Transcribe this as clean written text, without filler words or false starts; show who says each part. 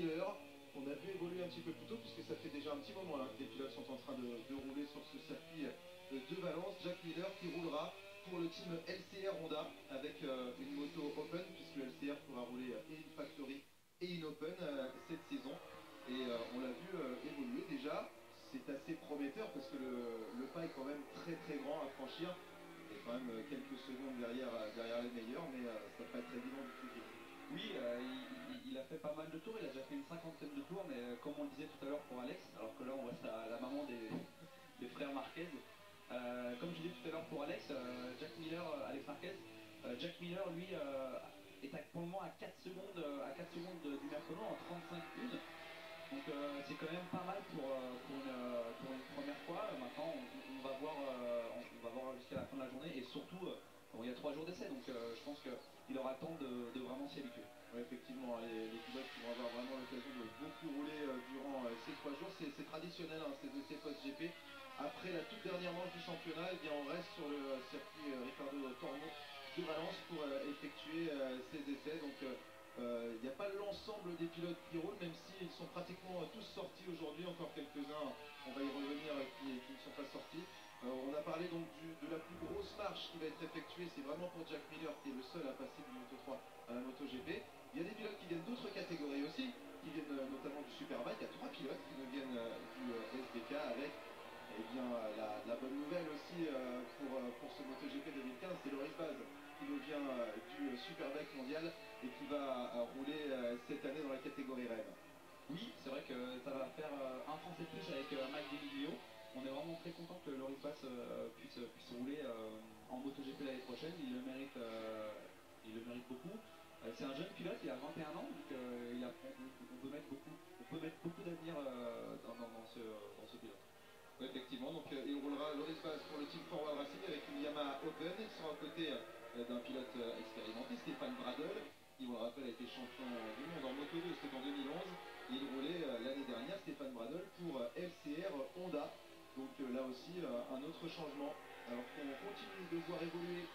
Speaker 1: Miller, qu'on a vu évoluer un petit peu plus tôt, puisque ça fait déjà un petit moment là, que les pilotes sont en train de rouler sur ce circuit de Valence. Jack Miller qui roulera pour le team LCR Honda avec une moto Open, puisque le LCR pourra rouler et une Factory et une Open cette saison. Et on l'a vu évoluer déjà. C'est assez prometteur parce que le pas est quand même très très grand à franchir. Il est quand même quelques secondes derrière les meilleurs, mais ça va pas être évident du tout.
Speaker 2: Oui, il a fait pas mal de tours, il a déjà fait une cinquantaine de tours, mais comme on le disait tout à l'heure pour Alex, alors que là on reste à la maman des frères Marquez. Comme je disais tout à l'heure pour Alex, Jack Miller, Alex Marquez, Jack Miller lui est pour le moment à 4 secondes, du Mercono en 35-1. Donc c'est quand même pas mal pour une première fois. Maintenant on va voir, on va voir jusqu'à la fin de la journée et surtout bon, il y a 3 jours d'essai, donc je pense qu'il aura le temps de vraiment s'y habituer.
Speaker 1: Ouais, effectivement, les pilotes qui vont avoir vraiment l'occasion de beaucoup rouler durant ces 3 jours. C'est traditionnel, hein, ces essais post-GP. Après la toute dernière manche du championnat, eh bien, on reste sur le circuit Ricardo Tormo de Valence pour effectuer ces essais. Donc il n'y a pas l'ensemble des pilotes qui roulent, même s'ils sont pratiquement tous sortis aujourd'hui. Encore quelques-uns, on va y revenir, qui ne sont pas sortis. On a parlé donc de la plus grosse marche qui va être effectuée. C'est vraiment pour Jack Miller qui est le seul à passer du Moto 3 à la Moto GP. Il y a des pilotes qui viennent d'autres catégories aussi, qui viennent notamment du Superbike. Il y a 3 pilotes qui nous viennent du SBK avec la bonne nouvelle aussi pour ce MotoGP 2015, c'est Loris Baz qui nous vient du Superbike mondial et qui va rouler cette année dans la catégorie Rennes.
Speaker 2: Oui, c'est vrai que ça va faire un Français de plus avec Mike Demiglio. On est vraiment très content que Loris Bass puisse rouler en MotoGP l'année prochaine. Il le mérite beaucoup. C'est un jeune pilote, il a 21 ans, donc on peut mettre beaucoup d'avenir dans ce pilote.
Speaker 1: Oui, effectivement, donc il roulera Loris Baz pour le team Forward Racing avec une Yamaha Open. Il sera aux côtés d'un pilote expérimenté, Stéphane Bradl, qui, on le rappelle, a été champion du monde en Moto 2, c'était en 2011. Et il roulait l'année dernière, Stéphane Bradl, pour LCR Honda. Donc là aussi, un autre changement. Alors qu'on continue de voir évoluer